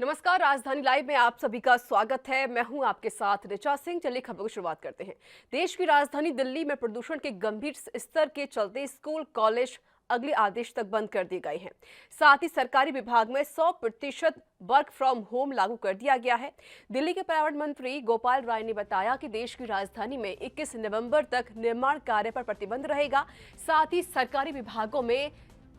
नमस्कार, राजधानी लाइव में आप सभी का स्वागत है। मैं हूं आपके साथ ऋचा सिंह। चलिए खबरों की शुरुआत करते हैं। देश की राजधानी दिल्ली में प्रदूषण के गंभीर स्तर के चलते स्कूल कॉलेज अगले आदेश तक बंद कर दिए गए हैं। साथ ही सरकारी विभाग में 100% वर्क फ्रॉम होम लागू कर दिया गया है। दिल्ली के पर्यावरण मंत्री गोपाल राय ने बताया कि देश की राजधानी में 21 नवंबर तक निर्माण कार्य पर प्रतिबंध रहेगा। साथ ही सरकारी विभागों में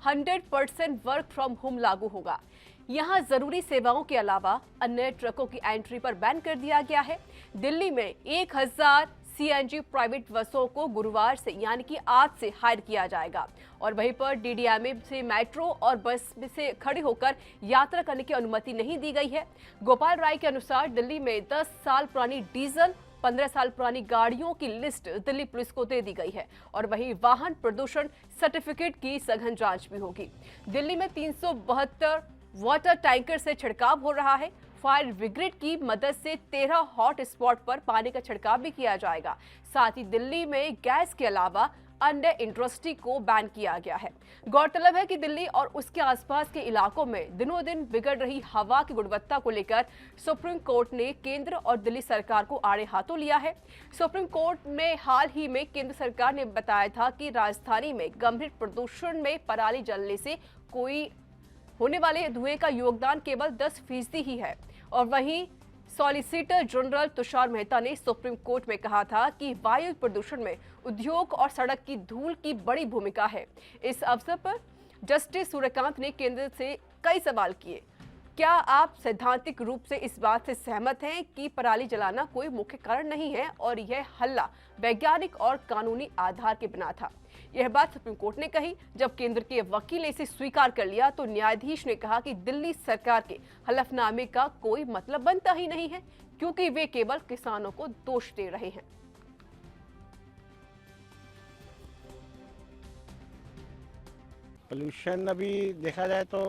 100% वर्क फ्रॉम होम लागू होगा। यहां जरूरी सेवाओं के अलावा अन्य ट्रकों की एंट्री पर बैन कर दिया गया है। दिल्ली में 1000 सीएनजी प्राइवेट बसों को गुरुवार से यानी कि आज से हायर किया जाएगा और वहीं पर डीडीएमए से मेट्रो और बस से खड़े होकर यात्रा करने की अनुमति नहीं दी गई है। गोपाल राय के अनुसार दिल्ली में 10 साल पुरानी डीजल 15 साल पुरानी गाड़ियों की लिस्ट दिल्ली पुलिस को दे दी गई है और वहीं वाहन प्रदूषण सर्टिफिकेट की सघन जांच भी होगी। दिल्ली में 372 वाटर टैंकर से छिड़काव हो रहा है। फायर ब्रिगेड की मदद से 13 हॉट स्पॉट पर पानी का छिड़काव भी किया जाएगा। साथ ही दिल्ली में गैस के अलावा अन्य इंडस्ट्री को बैन किया गया है। गौरतलब है कि दिल्ली और उसके आसपास के इलाकों में दिनों दिन बिगड़ रही हवा की गुणवत्ता को लेकर सुप्रीम कोर्ट ने केंद्र और दिल्ली सरकार को आड़े हाथों लिया है। सुप्रीम कोर्ट में हाल ही में केंद्र सरकार ने बताया था कि राजधानी में गंभीर प्रदूषण में पराली जलने से कोई होने वाले धुएं का योगदान केवल 10% ही है। और वहीं सॉलिसिटर जनरल तुषार मेहता ने सुप्रीम कोर्ट में कहा था कि वायु प्रदूषण में उद्योग और सड़क की धूल की बड़ी भूमिका है। इस अवसर पर जस्टिस सूर्यकांत ने केंद्र से कई सवाल किए। क्या आप सैद्धांतिक रूप से इस बात से सहमत हैं कि पराली जलाना कोई मुख्य कारण नहीं है और यह हल्ला वैज्ञानिक और कानूनी आधार के बिना था? यह बात सुप्रीम कोर्ट ने कही। जब केंद्र के वकील ने इसे स्वीकार कर लिया तो न्यायाधीश ने कहा कि दिल्ली सरकार के हलफनामे का कोई मतलब बनता ही नहीं है क्योंकि वे केवल किसानों को दोष दे रहे हैं। पोल्यूशन अभी देखा जाए तो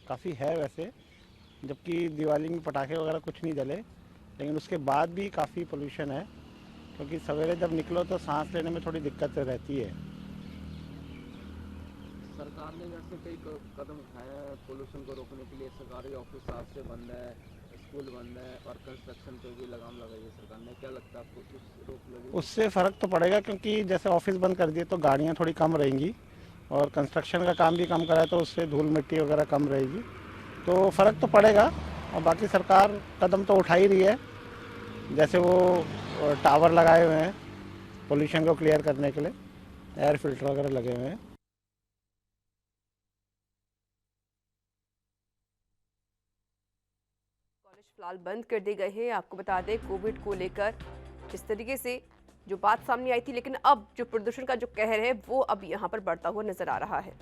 काफ़ी है वैसे, जबकि दिवाली में पटाखे वगैरह कुछ नहीं जले, लेकिन उसके बाद भी काफ़ी पोल्यूशन है क्योंकि सवेरे जब निकलो तो सांस लेने में थोड़ी दिक्कत रहती है। सरकार ने वैसे कई कदम उठाए हैं पोल्यूशन को रोकने के लिए। सरकारी ऑफिस आज से बंद है, स्कूल बंद है और कंस्ट्रक्शन पे भी लगाम लगाई है सरकार ने। क्या लगता है आपको कुछ रोक लगी? उससे फ़र्क तो पड़ेगा क्योंकि जैसे ऑफिस बंद कर दिए तो गाड़ियाँ थोड़ी कम रहेंगी और कंस्ट्रक्शन का काम भी कम कराए तो उससे धूल मिट्टी वगैरह कम रहेगी, तो फ़र्क तो पड़ेगा। और बाकी सरकार कदम तो उठा ही रही है, जैसे वो टावर लगाए हुए हैं पोल्यूशन को क्लियर करने के लिए, एयर फिल्टर वगैरह लगे हुए हैं। कॉलेज फिलहाल बंद कर दिए गए हैं। आपको बता दें कोविड को लेकर जिस तरीके से जो बात सामने आई थी, लेकिन अब जो प्रदूषण का जो कहर है वो अब यहाँ पर बढ़ता हुआ नजर आ रहा है।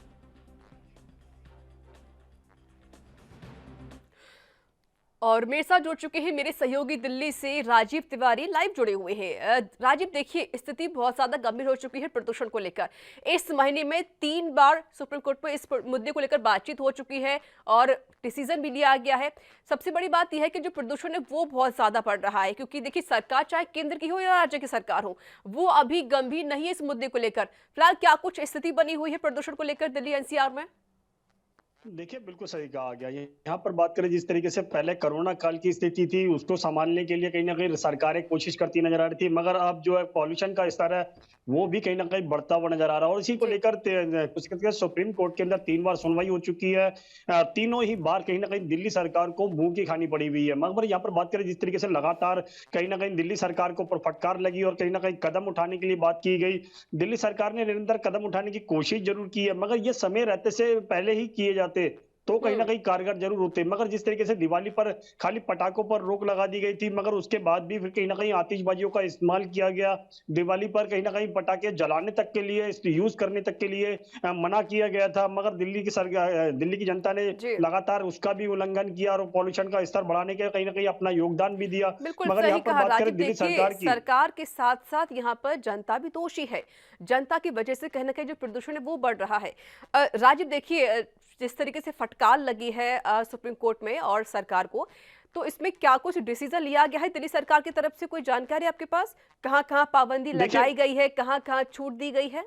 और मेरे साथ जुड़ चुके हैं मेरे सहयोगी दिल्ली से राजीव तिवारी, लाइव जुड़े हुए हैं। राजीव, देखिए स्थिति बहुत ज्यादा गंभीर हो चुकी है प्रदूषण को लेकर। इस महीने में 3 बार सुप्रीम कोर्ट में इस मुद्दे को लेकर बातचीत हो चुकी है और डिसीजन भी लिया गया है। सबसे बड़ी बात यह है कि जो प्रदूषण है वो बहुत ज्यादा बढ़ रहा है क्योंकि देखिए सरकार चाहे केंद्र की हो या राज्य की सरकार हो, वो अभी गंभीर नहीं है इस मुद्दे को लेकर। फिलहाल क्या कुछ स्थिति बनी हुई है प्रदूषण को लेकर दिल्ली एनसीआर में? देखिए, बिल्कुल सही कहा गया। यहाँ पर बात करें जिस तरीके से पहले कोरोना काल की स्थिति थी, उसको संभालने के लिए कहीं ना कहीं सरकारें कोशिश करती नजर आ रही थी, मगर अब जो है पॉल्यूशन का स्तर है वो भी कहीं ना कहीं बढ़ता हुआ नजर आ रहा है। और इसी को लेकर कुछ कहते हैं सुप्रीम कोर्ट के अंदर 3 बार सुनवाई हो चुकी है। तीनों ही बार कहीं ना कहीं दिल्ली सरकार को मुंह की खानी पड़ी हुई है। मगर यहाँ पर बात करें जिस तरीके से लगातार कहीं ना कहीं दिल्ली सरकार को ऊपर फटकार लगी और कहीं ना कहीं कदम उठाने के लिए बात की गई। दिल्ली सरकार ने निरंतर कदम उठाने की कोशिश जरूर की है, मगर ये समय रहते से पहले ही किए जाते तो कहीं ना कहीं कारगर जरूर होते। मगर जिस तरीके से दिवाली पर खाली पटाखों पर रोक लगा दी गई थी, मगर उसके बाद भी फिर कहीं ना कहीं आतिशबाजियों का इस्तेमाल किया गया। दिवाली पर कहीं ना कहीं पटाखे जलाने तक के लिए, यूज करने तक के लिए मना किया गया था, मगर दिल्ली की जनता ने लगातार उसका भी उल्लंघन किया और पॉल्यूशन का स्तर बढ़ाने के कहीं ना कहीं अपना योगदान भी दिया। बिल्कुल मगर सही यहाँ पर कहा बात करें राजीव। दिल्ली देखिए सरकार की, सरकार के साथ साथ यहाँ पर जनता भी दोषी है। जनता की वजह से कहीं ना कहीं जो प्रदूषण है वो बढ़ रहा है। राजीव देखिए जिस तरीके से फटकार लगी है सुप्रीम कोर्ट में और सरकार को, तो इसमें क्या कुछ डिसीजन लिया गया है दिल्ली सरकार की तरफ से? कोई जानकारी आपके पास? कहाँ कहाँ पाबंदी लगाई गई है, कहाँ कहाँ छूट दी गई है?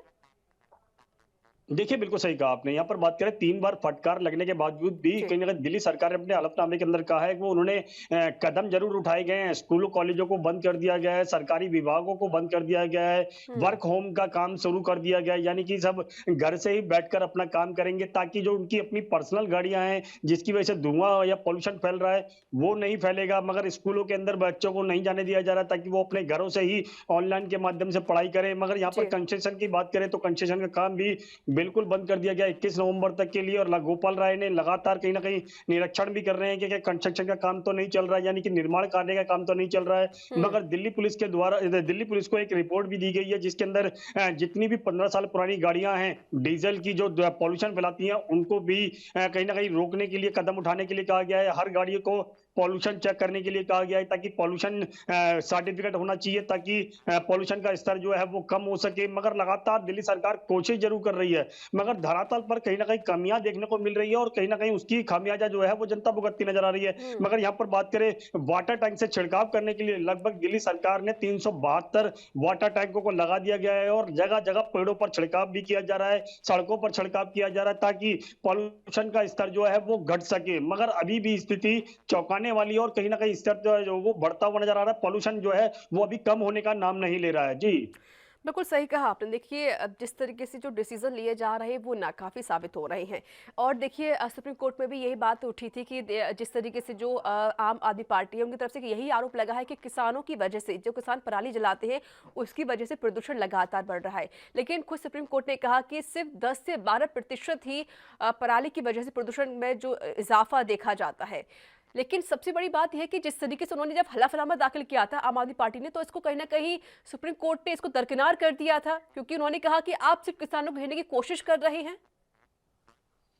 देखिए, बिल्कुल सही कहा आपने। यहाँ पर बात करें 3 बार फटकार लगने के बावजूद भी जी। कहीं न कहीं दिल्ली सरकार ने अपने हलफनामे के अंदर कहा है कि वो उन्होंने कदम ज़रूर उठाए गए हैं। स्कूलों, कॉलेजों को बंद कर दिया गया है, सरकारी विभागों को बंद कर दिया गया है, हम्म। वर्क होम का काम शुरू कर दिया गया है। यानी कि सब घर से ही बैठकर अपना काम करेंगे ताकि जो उनकी अपनी पर्सनल गाड़ियाँ हैं, जिसकी वजह से धुआँ या पॉल्यूशन फैल रहा है, वो नहीं फैलेगा। मगर स्कूलों के अंदर बच्चों को नहीं जाने दिया जा रहा ताकि वो अपने घरों से ही ऑनलाइन के माध्यम से पढ़ाई करें। मगर यहाँ पर जी। कंसेशन की बात करें तो कंसेशन का काम भी बिल्कुल बंद कर दिया गया 21 नवंबर तक के लिए। और गोपाल राय ने लगातार कहीं न कहीं निरीक्षण भी कर रहे हैं कि क्या कंस्ट्रक्शन का काम तो नहीं चल रहा है, यानी कि निर्माण कार्य का काम तो नहीं चल रहा है। हम्म। मगर दिल्ली पुलिस के द्वारा दिल्ली पुलिस को एक रिपोर्ट भी दी गई है जिसके अंदर जितनी भी 15 साल पुरानी गाड़ियां हैं, डीजल की जो पॉल्यूशन फैलाती हैं, उनको भी कहीं न कहीं रोकने के लिए कदम उठाने के लिए कहा गया है। हर गाड़ी को पॉल्यूशन चेक करने के लिए कहा गया है ताकि पॉल्यूशन सर्टिफिकेट होना चाहिए ताकि पॉल्यूशन का स्तर जो है वो कम हो सके। मगर लगातार दिल्ली सरकार कोशिश जरूर कर रही है, मगर धरातल पर कहीं ना कहीं कमियां देखने को मिल रही है और कहीं ना कहीं उसकी खामियाजा जो है वो जनता भुगतती नजर आ रही है। हम्म। मगर यहाँ पर बात करें वाटर टैंक से छिड़काव करने के लिए लगभग दिल्ली सरकार ने 372 वाटर टैंकों को लगा दिया गया है और जगह जगह पेड़ों पर छिड़काव भी किया जा रहा है, सड़कों पर छिड़काव किया जा रहा है ताकि पॉल्यूशन का स्तर जो है वो घट सके। मगर अभी भी स्थिति चौंकाने वाली है और कहीं ना कहीं स्तर जो है वो बढ़ता हुआ नजर आ रहा है। पॉल्यूशन जो है वो अभी कम होने का नाम नहीं ले रहा है। जी। बिल्कुल सही कहा आपने। देखिए, अब जिस तरीके से जो डिसीजन लिए जा रहे हैं वो नाकाफी साबित हो रहे हैं। और देखिए, सुप्रीम कोर्ट में भी यही बात उठी थी कि जिस तरीके से जो आम आदमी पार्टी है उनकी तरफ से यही आरोप लगा है कि किसानों की वजह से, जो किसान पराली जलाते हैं उसकी वजह से प्रदूषण लगातार बढ़ रहा है। लेकिन खुद सुप्रीम कोर्ट ने कहा कि सिर्फ 10 से 12% ही पराली की वजह से प्रदूषण में जो इजाफा देखा जाता है। लेकिन सबसे बड़ी बात यह है कि जिस तरीके से उन्होंने जब हलफनामा दाखिल किया था आम आदमी पार्टी ने, तो इसको कहीं ना कहीं सुप्रीम कोर्ट ने इसको दरकिनार कर दिया था, क्योंकि उन्होंने कहा कि आप सिर्फ किसानों को घेरने की कोशिश कर रहे हैं।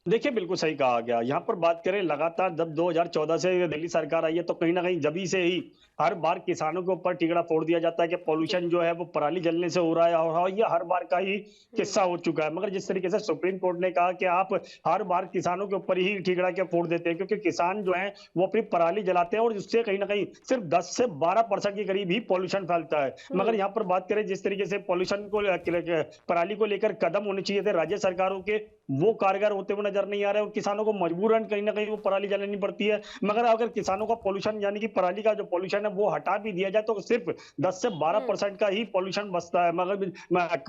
देखिए, बिल्कुल सही कहा गया। यहाँ पर बात करें लगातार जब 2014 से दिल्ली सरकार आई है तो कहीं न कहीं जभी से ही हर बार किसानों के ऊपर टिकड़ा फोड़ दिया जाता है कि जी। पॉल्यूशन जो है वो पराली जलने से हो रहा है और हाँ, ये हर बार का ही किस्सा हो चुका है। मगर जिस तरीके से सुप्रीम कोर्ट ने कहा कि आप हर बार किसानों के ऊपर ही टिकड़ा के फोड़ देते हैं क्योंकि किसान जो है वो अपनी पराली जलाते हैं और उससे कहीं न कहीं सिर्फ 10 से 12% के करीब ही पॉल्यूशन फैलता है। मगर हम्म। यहाँ पर बात करें जिस तरीके से पॉल्यूशन को पराली को लेकर कदम होने चाहिए थे राज्य सरकारों के, वो कारगर होते हुए नजर नहीं आ रहे और किसानों को मजबूरन कहीं ना कहीं वो पराली जलानी पड़ती है। मगर अगर किसानों का पॉल्यूशन यानी कि पराली का जो पॉल्यूशन है वो हटा भी दिया जाए तो सिर्फ 10 से हम्म। 12% का ही पॉल्यूशन बचता है, मगर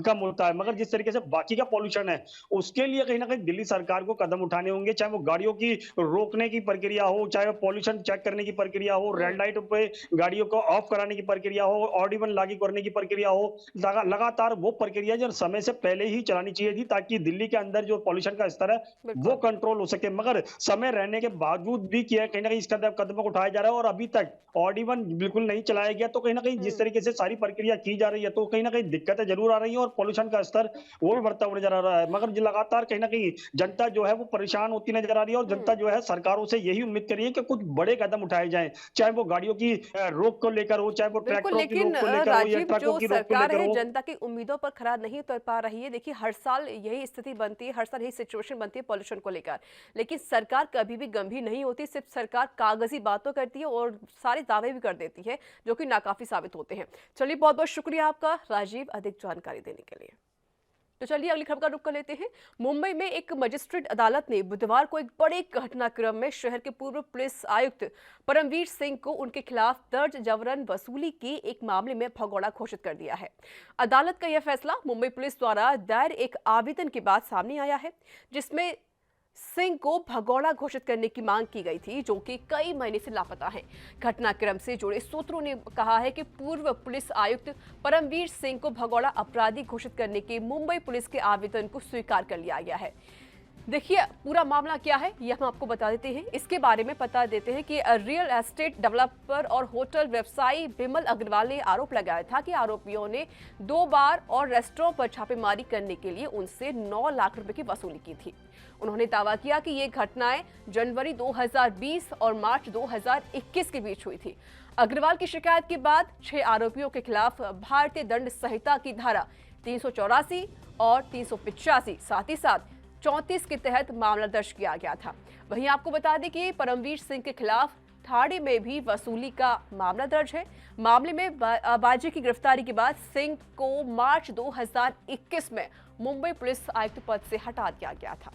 कम होता है। मगर जिस तरीके से बाकी का पॉल्यूशन है उसके लिए कहीं ना कहीं दिल्ली सरकार को कदम उठाने होंगे, चाहे वो गाड़ियों की रोकने की प्रक्रिया हो, चाहे वो पॉल्यूशन चेक करने की प्रक्रिया हो, हम्म। रेड लाइट पे गाड़ियों को ऑफ कराने की प्रक्रिया हो, ऑड इवन लागू करने की प्रक्रिया हो। लगातार वो प्रक्रिया जो समय से पहले ही चलानी चाहिए थी ताकि दिल्ली के अंदर जो पॉल्यूशन का स्तर है वो बिल्कुल। कंट्रोल हो सके। मगर समय रहने के बावजूद भी किया कहीं ना कहीं इसका कदम उठाया जा रहा है और अभी तक ऑड इवन बिल्कुल नहीं चलाया गया। तो कहीं ना कहीं जिस हम्म। तरीके से सारी प्रक्रिया की जा रही है तो कहीं ना कहीं दिक्कतें जरूर आ रही है और पॉल्यूशन का स्तर वो भी बढ़ता हुआ नजर आ रहा है। मगर जो लगातार कहीं ना कहीं जनता जो है वो परेशान होती नजर आ रही है और जनता जो है सरकारों से यही उम्मीद कर रही है कि कुछ बड़े कदम उठाए जाएं, चाहे वो गाड़ियों की रोक को लेकर हो, चाहे वो बिल्कुल। ट्रैक्टरों की लेकिन रोक को लेकर हो या राजीव, ट्रकों जो की रोक को सरकार लेकर है हो। जनता की उम्मीदों पर खरा नहीं उतर पा रही है। देखिए, हर साल यही स्थिति बनती है, हर साल यही सिचुएशन बनती है पॉल्यूशन को लेकर। लेकिन सरकार कभी भी गंभीर नहीं होती, सिर्फ सरकार कागजी बातों करती है और सारे दावे भी कर देती है जो कि नाकाफी साबित होते हैं। चलिए, बहुत बहुत शुक्रिया आपका राजीव, अधिक जानकारी देने के लिए। तो चलिए अगली खबर का रुख कर लेते हैं। मुंबई में एक मजिस्ट्रेट अदालत ने बुधवार को एक बड़े घटनाक्रम में शहर के पूर्व पुलिस आयुक्त परमवीर सिंह को उनके खिलाफ दर्ज जबरन वसूली के एक मामले में भगौड़ा घोषित कर दिया है। अदालत का यह फैसला मुंबई पुलिस द्वारा दायर एक आवेदन के बाद सामने आया है, जिसमें सिंह को भगौड़ा घोषित करने की मांग की गई थी, जो कि कई महीने से लापता हैं। घटनाक्रम से जुड़े सूत्रों ने कहा है कि पूर्व पुलिस आयुक्त परमवीर सिंह को भगौड़ा अपराधी घोषित करने के मुंबई पुलिस के आवेदन को स्वीकार कर लिया गया है। देखिए, पूरा मामला क्या है ये हम आपको बता देते हैं। इसके बारे में बता देते हैं कि रियल एस्टेट डेवलपर और होटल व्यवसायी बिमल अग्रवाल ने आरोप लगाया था कि आरोपियों ने 2 बार और रेस्टोरेंट पर छापेमारी करने के लिए उनसे 9 लाख रुपए की वसूली की थी। उन्होंने दावा किया कि ये घटनाएं जनवरी 2020 और मार्च 2021 के बीच हुई थी। अग्रवाल की शिकायत के बाद 6 आरोपियों के खिलाफ भारतीय दंड संहिता की धारा 384 और 385 साथ ही साथ 34 के तहत मामला दर्ज किया गया था। वहीं आपको बता दें कि परमवीर सिंह के खिलाफ थाने में भी वसूली का मामला दर्ज है। मामले में बाजी की गिरफ्तारी के बाद सिंह को मार्च 2021 में मुंबई पुलिस आयुक्त पद से हटा दिया गया था।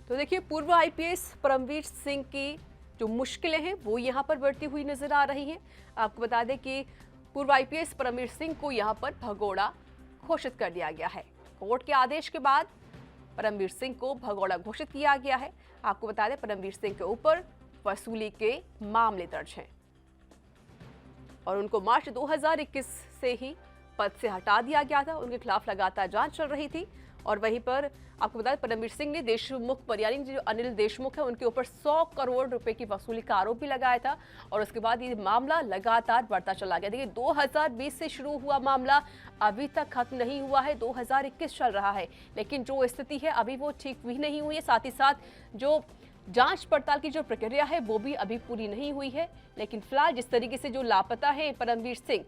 तो देखिए, पूर्व आईपीएस परमवीर सिंह की जो मुश्किलें हैं वो यहां पर बढ़ती हुई नजर आ रही हैं। आपको बता दें कि पूर्व आईपीएस परमवीर सिंह को यहां पर भगोड़ा घोषित कर दिया गया है। कोर्ट के आदेश के बाद परमवीर सिंह को भगोड़ा घोषित किया गया है। आपको बता दें, परमवीर सिंह के ऊपर वसूली के मामले दर्ज हैं और उनको मार्च 2021 से ही पद से हटा दिया गया था। उनके खिलाफ लगातार जांच चल रही थी और वहीं पर आपको बता दें, परमवीर सिंह ने देशमुख पर यानी जो अनिल देशमुख है उनके ऊपर 100 करोड़ रुपए की वसूली का आरोप भी लगाया था और उसके बाद ये मामला लगातार बढ़ता चला गया। देखिए, 2020 से शुरू हुआ मामला अभी तक खत्म नहीं हुआ है, 2021 चल रहा है, लेकिन जो स्थिति है अभी वो ठीक भी नहीं हुई है। साथ ही साथ जो जांच पड़ताल की जो प्रक्रिया है वो भी अभी पूरी नहीं हुई है। लेकिन फिलहाल जिस तरीके से जो लापता है परमवीर सिंह,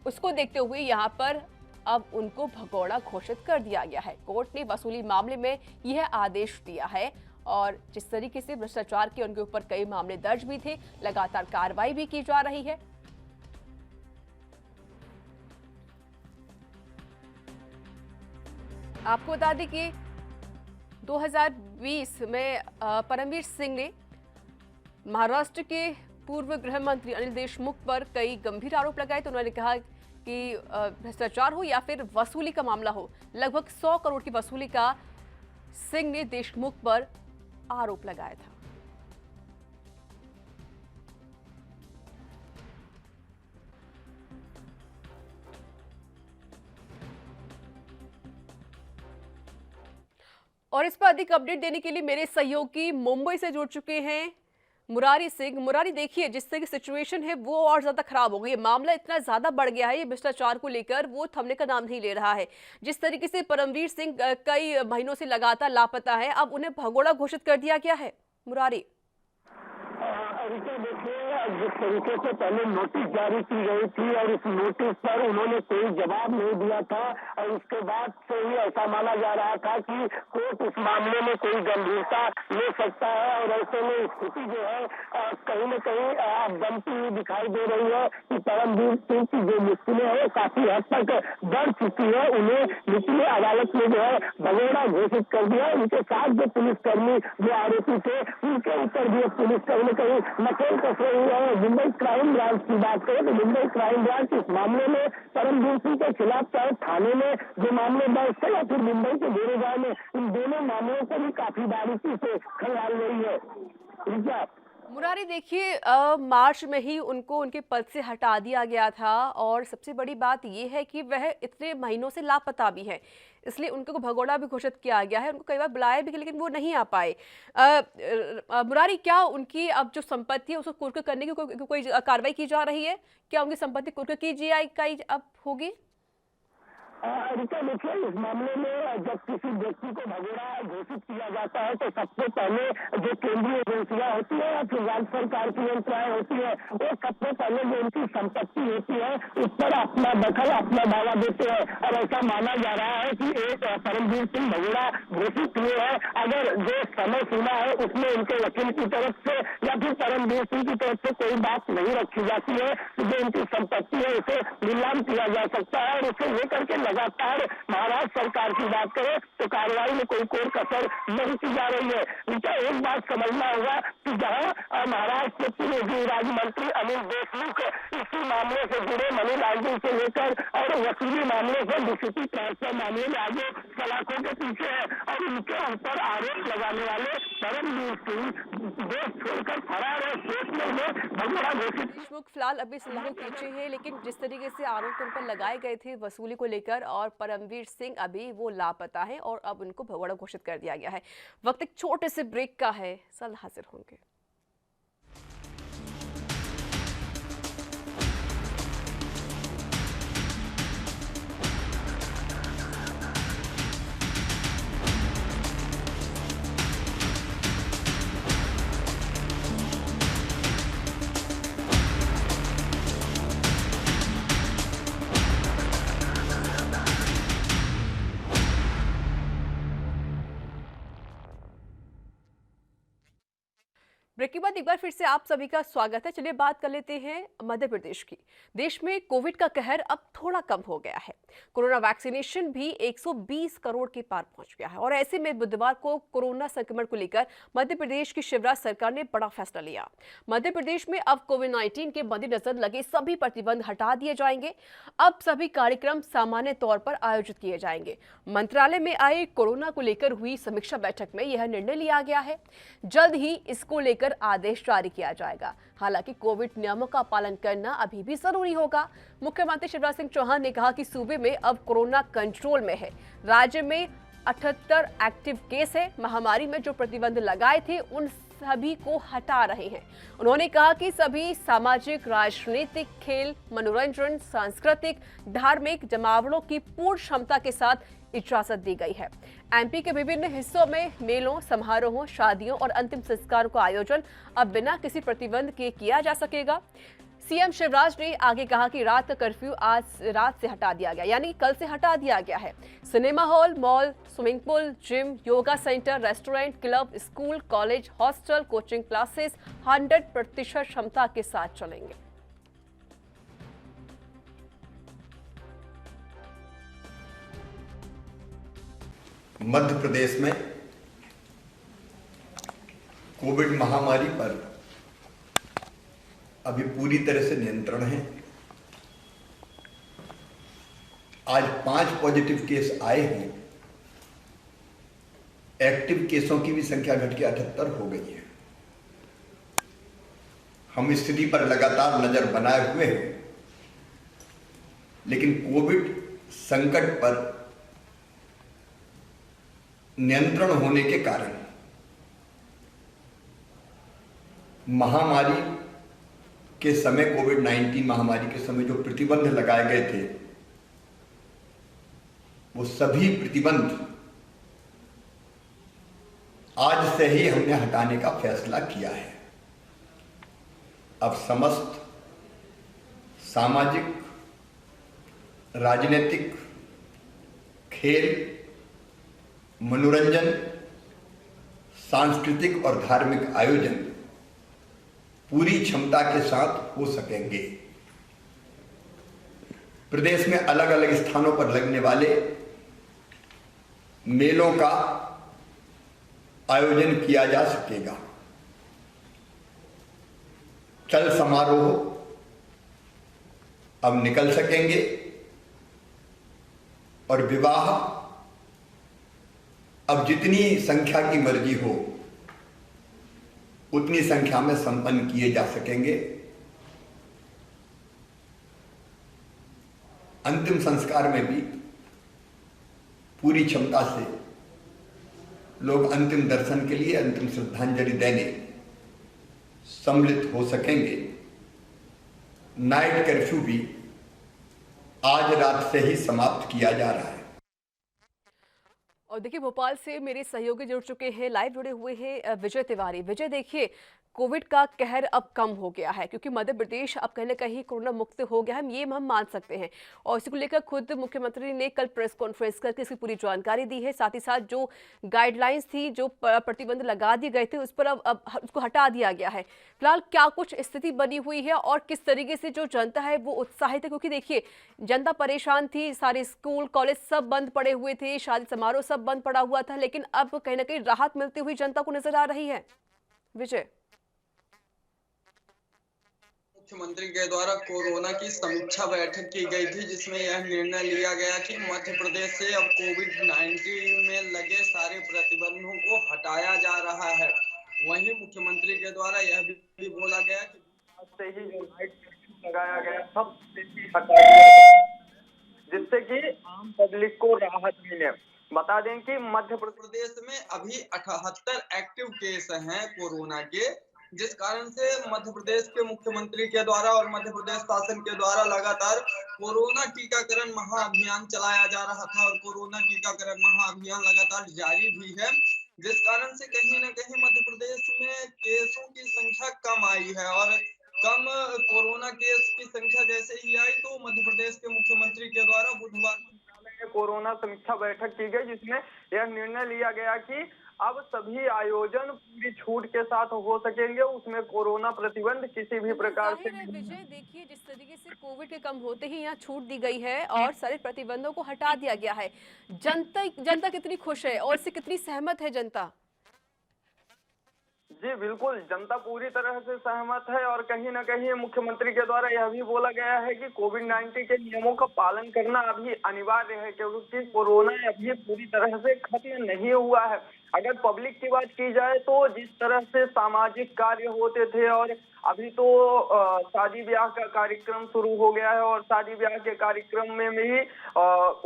उसको देखते हुए यहाँ पर अब उनको भगोड़ा घोषित कर दिया गया है। कोर्ट ने वसूली मामले में यह आदेश दिया है और जिस तरीके से भ्रष्टाचार के उनके ऊपर कई मामले दर्ज भी थे, लगातार कार्रवाई भी की जा रही है। आपको बता दें कि 2020 में परमवीर सिंह ने महाराष्ट्र के पूर्व गृह मंत्री अनिल देशमुख पर कई गंभीर आरोप लगाए। तो उन्होंने कहा कि भ्रष्टाचार हो या फिर वसूली का मामला हो, लगभग 100 करोड़ की वसूली का सिंह ने देशमुख पर आरोप लगाया था। और इस पर अधिक अपडेट देने के लिए मेरे सहयोगी मुंबई से जुड़ चुके हैं मुरारी सिंह। मुरारी, देखिए, जिस तरह की सिचुएशन है वो और ज्यादा खराब हो गई है। मामला इतना ज्यादा बढ़ गया है, ये भ्रष्टाचार को लेकर वो थमने का नाम नहीं ले रहा है। जिस तरीके से परमवीर सिंह कई महीनों से लगातार लापता है, अब उन्हें भगोड़ा घोषित कर दिया गया है। मुरारी, देखिए, जिस तरीके से पहले नोटिस जारी की गई थी और इस नोटिस पर उन्होंने कोई जवाब नहीं दिया था और उसके बाद से ही ऐसा माना जा रहा था कि कोर्ट इस मामले में कोई गंभीरता ले सकता है और ऐसे में स्थिति जो है कहीं न कहीं बनती हुई दिखाई दे रही है कि परमवीर सिंह की जो मुश्किलें हैं काफी हद तक बढ़ चुकी है। उन्हें निचली अदालत में जो है भगोड़ा घोषित कर दिया। उनके साथ जो पुलिसकर्मी जो आरोपी थे उनके ऊपर भी पुलिस कहीं न कहीं नकेल कस रही है। मुंबई क्राइम ब्रांच की बात करें तो मुंबई क्राइम ब्रांच इस मामले में परमवीर सिंह के खिलाफ चाहे थाने में जो मामले दर्ज थे या फिर मुंबई के गोरेगांव में, इन दोनों मामलों पर भी काफी बारीकी से खंगाल रही है। मुरारी, देखिए, मार्च में ही उनको उनके पद से हटा दिया गया था और सबसे बड़ी बात यह है कि वह इतने महीनों से लापता भी है, इसलिए उनको भगोड़ा भी घोषित किया गया है। उनको कई बार बुलाया भी लेकिन वो नहीं आ पाए। मुरारी, क्या उनकी अब जो संपत्ति है उसको कुर्क करने की कोई कार्रवाई की जा रही है? क्या उनकी संपत्ति कुर्क की जाएगी अब होगी? रिचा, देखिए, इस मामले में जब किसी व्यक्ति को भगोड़ा घोषित किया जाता है तो सबसे पहले जो केंद्रीय एजेंसियां होती है या फिर राज्य सरकार की एजेंसियां होती है वो सबसे पहले जो उनकी संपत्ति होती है उस पर अपना दखल, अपना दावा देते हैं और ऐसा माना जा रहा है कि एक परमवीर सिंह भगोड़ा घोषित हुए हैं। अगर जो समय सीमा है उसमें उनके वकील की तरफ से या फिर परमवीर सिंह की तरफ से कोई बात नहीं रखी जाती है तो जो उनकी संपत्ति है उसे नीलाम किया जा सकता है और उसे लेकर के लगातार महाराष्ट्र सरकार की बात करें तो कार्रवाई में कोई कसर नहीं की जा रही है। नीचा, एक बात समझना होगा कि जहां महाराष्ट्र के पूर्व गृह राज्य मंत्री अनिल देशमुख इसी मामले से जुड़े मनी लॉन्ड्रिंग से लेकर और वसूली मामले से डीसीपी ट्रांसफर मामले में आगे सलाखों के पीछे है और उनके ऊपर आरोप लगाने वाले परमवीर सिंह देश छोड़कर फरार है, देश में उन्हें भगोड़ा घोषित। देशमुख फिलहाल अभी सलाखों के पीछे है, लेकिन जिस तरीके से आरोप उन पर लगाए गए थे वसूली को लेकर और परमवीर सिंह अभी वो लापता है और अब उनको भगोड़ा घोषित कर दिया गया है। वक्त एक छोटे से ब्रेक का है, कल हाजिर होंगे। ब्रेक के बाद एक बार फिर से आप सभी का स्वागत है। चलिए बात कर लेते हैं मध्य प्रदेश की। देश में कोविड का कहर अब थोड़ा कम हो गया है। कोरोना वैक्सीनेशन भी 120 करोड़ के पार पहुंच गया है और ऐसे में बुधवार को कोरोना संक्रमण को लेकर मध्य प्रदेश की शिवराज सरकार ने बड़ा फैसला लिया। मध्य प्रदेश में अब कोविड-19 के मद्देनजर लगे सभी प्रतिबंध हटा दिए जाएंगे। अब सभी कार्यक्रम सामान्य तौर पर आयोजित किए जाएंगे। मंत्रालय में आए कोरोना को लेकर हुई समीक्षा बैठक में यह निर्णय लिया गया है। जल्द ही इसको लेकर आदेश जारी किया जाएगा। हालांकि कोविड नियमों का पालन करना अभी भी जरूरी होगा। मुख्यमंत्री शिवराज सिंह चौहान ने कहा कि सूबे में अब कोरोना कंट्रोल में है। राज्य में 78 एक्टिव केस है। महामारी में जो प्रतिबंध लगाए थे उन सभी को हटा रहे हैं। उन्होंने कहा कि सभी सामाजिक, राजनीतिक, खेल, मनोरंजन, सांस्कृतिक, धार्मिक जमावड़ों की पूर्ण क्षमता के साथ इजाजत दी गई है। एमपी के विभिन्न हिस्सों में मेलों, समारोहों, शादियों और अंतिम संस्कारों का आयोजन अब बिना किसी प्रतिबंध के किया जा सकेगा। सीएम शिवराज ने आगे कहा कि रात का कर्फ्यू आज रात से हटा दिया गया, यानी कल से हटा दिया गया है। Cinema hall, mall, swimming pool, gym, yoga centre, restaurant, club, school, college, hostel, coaching classes 100% क्षमता के साथ चलेंगे। मध्य प्रदेश में कोविड महामारी पर अभी पूरी तरह से नियंत्रण है। आज 5 पॉजिटिव केस आए हैं। एक्टिव केसों की भी संख्या घट के 78 हो गई है। हम स्थिति पर लगातार नजर बनाए हुए हैं, लेकिन कोविड संकट पर नियंत्रण होने के कारण महामारी के समय, कोविड-19 महामारी के समय जो प्रतिबंध लगाए गए थे, वो सभी प्रतिबंध आज से ही हमने हटाने का फैसला किया है। अब समस्त सामाजिक, राजनीतिक, खेल, मनोरंजन, सांस्कृतिक और धार्मिक आयोजन पूरी क्षमता के साथ हो सकेंगे। प्रदेश में अलग अलग स्थानों पर लगने वाले मेलों का आयोजन किया जा सकेगा। चल समारोह अब निकल सकेंगे और विवाह अब जितनी संख्या की मर्जी हो उतनी संख्या में संपन्न किए जा सकेंगे। अंतिम संस्कार में भी पूरी क्षमता से लोग अंतिम दर्शन के लिए, अंतिम श्रद्धांजलि देने सम्मिलित हो सकेंगे। नाइट कर्फ्यू भी आज रात से ही समाप्त किया जा रहा है। और देखिए, भोपाल से मेरे सहयोगी जुड़ चुके हैं, लाइव जुड़े हुए हैं विजय तिवारी। विजय, देखिए कोविड का कहर अब कम हो गया है क्योंकि मध्य प्रदेश अब कहीं ना कहीं कोरोना मुक्त हो गया है, ये हम मान सकते हैं। और इसी को लेकर खुद मुख्यमंत्री ने कल प्रेस कॉन्फ्रेंस करके इसकी पूरी जानकारी दी है। साथ ही साथ जो गाइडलाइंस थी, जो प्रतिबंध लगा दिए गए थे, उस पर अब उसको हटा दिया गया है। फिलहाल क्या कुछ स्थिति बनी हुई है और किस तरीके से जो जनता है वो उत्साहित है? क्योंकि देखिए, जनता परेशान थी, सारे स्कूल, कॉलेज सब बंद पड़े हुए थे, शादी समारोह सब बंद पड़ा हुआ था, लेकिन अब कहीं ना कहीं राहत मिलती हुई जनता को नजर आ रही है। विजय, मुख्यमंत्री के द्वारा कोरोना की समीक्षा बैठक की गई थी, जिसमें यह निर्णय लिया गया कि मध्य प्रदेश से अब कोविड-19 में लगे सारे प्रतिबंधों को हटाया जा रहा है। वहीं मुख्यमंत्री के द्वारा यह भी बोला गया कि आज से ही जो नाइट कर्फ्यू लगाया गया सब हटा दिया गया, जिससे कि आम पब्लिक को राहत मिले। बता दें कि मध्य प्रदेश में अभी 78 एक्टिव केस हैं कोरोना के, जिस कारण से मध्य प्रदेश के मुख्यमंत्री के द्वारा और मध्य प्रदेश शासन के द्वारा लगातार कोरोना टीकाकरण महाअभियान चलाया जा रहा था और कोरोना टीकाकरण महाअभियान लगातार जारी भी है, जिस कारण से कहीं न कहीं मध्य प्रदेश में केसों की संख्या कम आई है। और कम कोरोना केस की संख्या जैसे ही आई तो मध्य प्रदेश के मुख्यमंत्री के द्वारा बुधवार को कोरोना समीक्षा बैठक की गई, जिसमें यह निर्णय लिया गया कि अब सभी आयोजन पूरी छूट के साथ हो सकेंगे, उसमें कोरोना प्रतिबंध किसी भी प्रकार से जाहिर है विजय, देखिए जिस तरीके से कोविड के कम होते ही यहाँ छूट दी गई है और सारे प्रतिबंधों को हटा दिया गया है, जनता कितनी खुश है और इससे कितनी सहमत है जनता? जी बिल्कुल, जनता पूरी तरह से सहमत है और कहीं न कहीं मुख्यमंत्री के द्वारा यह भी बोला गया है कि कोविड-19 के नियमों का पालन करना अभी अनिवार्य है, क्योंकि कोरोना अभी पूरी तरह से खत्म नहीं हुआ है। अगर पब्लिक की बात की जाए तो जिस तरह से सामाजिक कार्य होते थे और अभी तो शादी ब्याह का कार्यक्रम शुरू हो गया है और शादी ब्याह के कार्यक्रम में भी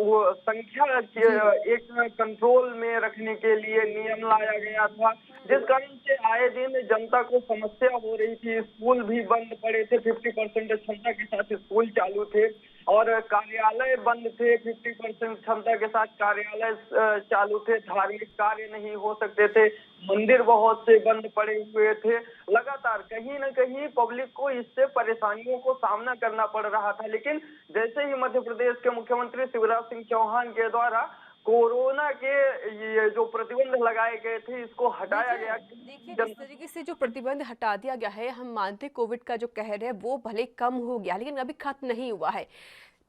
वो संख्या एक कंट्रोल में रखने के लिए नियम लाया गया था, जिस कारण से आए दिन जनता को समस्या हो रही थी। स्कूल भी बंद पड़े थे, 50% क्षमता के साथ स्कूल चालू थे और कार्यालय बंद थे, 50% क्षमता के साथ कार्यालय चालू थे, धार्मिक कार्य नहीं हो सकते थे, मंदिर बहुत से बंद पड़े हुए थे। लगातार कहीं न कहीं पब्लिक को इससे परेशानियों को सामना करना पड़ रहा था, लेकिन जैसे ही मध्य प्रदेश के मुख्यमंत्री शिवराज सिंह चौहान के द्वारा कोरोना के ये जो प्रतिबंध लगाए गए थे इसको हटाया गया। देखिए जिस तरीके से जो प्रतिबंध हटा दिया गया है, हम मानते कोविड का जो कहर है वो भले कम हो गया लेकिन अभी खत्म नहीं हुआ है।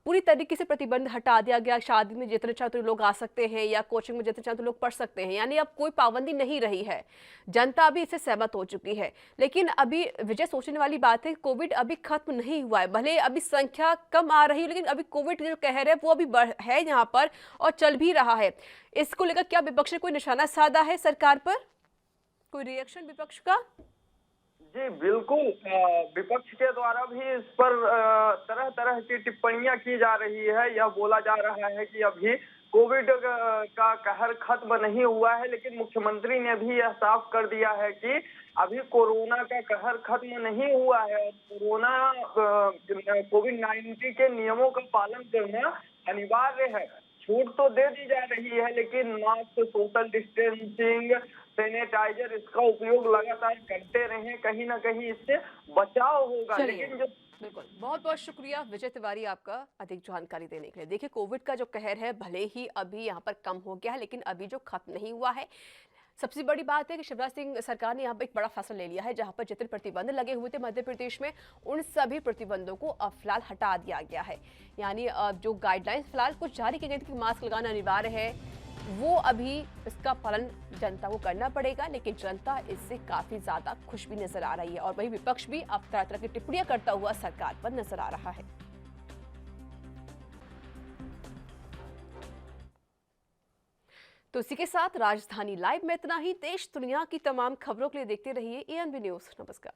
पूरी तरीके से प्रतिबंध हटा दिया गया, शादी में जितने चाहे उतने लोग आ सकते हैं या कोचिंग में जितने चाहे उतने लोग पढ़ सकते हैं, यानी अब कोई पाबंदी नहीं रही है। जनता अभी इससे सहमत हो चुकी है, लेकिन अभी विजय सोचने वाली बात है कोविड अभी खत्म नहीं हुआ है। भले अभी संख्या कम आ रही है लेकिन अभी कोविड जो कहर है वो अभी है यहाँ पर और चल भी रहा है। इसको लेकर क्या विपक्ष ने कोई निशाना साधा है सरकार पर? कोई रिएक्शन विपक्ष का? जी बिल्कुल, विपक्ष के द्वारा भी इस पर तरह तरह की टिप्पणियां की जा रही है। यह बोला जा रहा है कि अभी कोविड का कहर खत्म नहीं हुआ है, लेकिन मुख्यमंत्री ने भी यह साफ कर दिया है कि अभी कोरोना का कहर खत्म नहीं हुआ है। कोविड-19 के नियमों का पालन करना अनिवार्य है। छूट तो दे दी जा रही है लेकिन मास्क, सोशल डिस्टेंसिंग, सैनिटाइजर इसका उपयोग लगातार करते रहें, कहीं ना कहीं इससे बचाव होगा। लेकिन जो बिल्कुल, बहुत बहुत शुक्रिया विजय तिवारी आपका अधिक जानकारी देने के लिए। देखिए कोविड का जो कहर है भले ही अभी यहाँ पर कम हो गया है लेकिन अभी जो खत्म नहीं हुआ है। सबसे बड़ी बात है कि शिवराज सिंह सरकार ने यहाँ पर एक बड़ा फैसला ले लिया है, जहाँ पर जितने प्रतिबंध लगे हुए थे मध्य प्रदेश में उन सभी प्रतिबंधों को अब फिलहाल हटा दिया गया है। यानी जो गाइडलाइंस फिलहाल कुछ जारी की गई थी कि मास्क लगाना अनिवार्य है, वो अभी इसका पालन जनता को करना पड़ेगा, लेकिन जनता इससे काफी ज्यादा खुश भी नजर आ रही है और वही विपक्ष भी अब तरह तरह की टिप्पणियां करता हुआ सरकार पर नजर आ रहा है। तो इसी के साथ राजधानी लाइव में इतना ही। देश दुनिया की तमाम खबरों के लिए देखते रहिए ANB न्यूज। नमस्कार।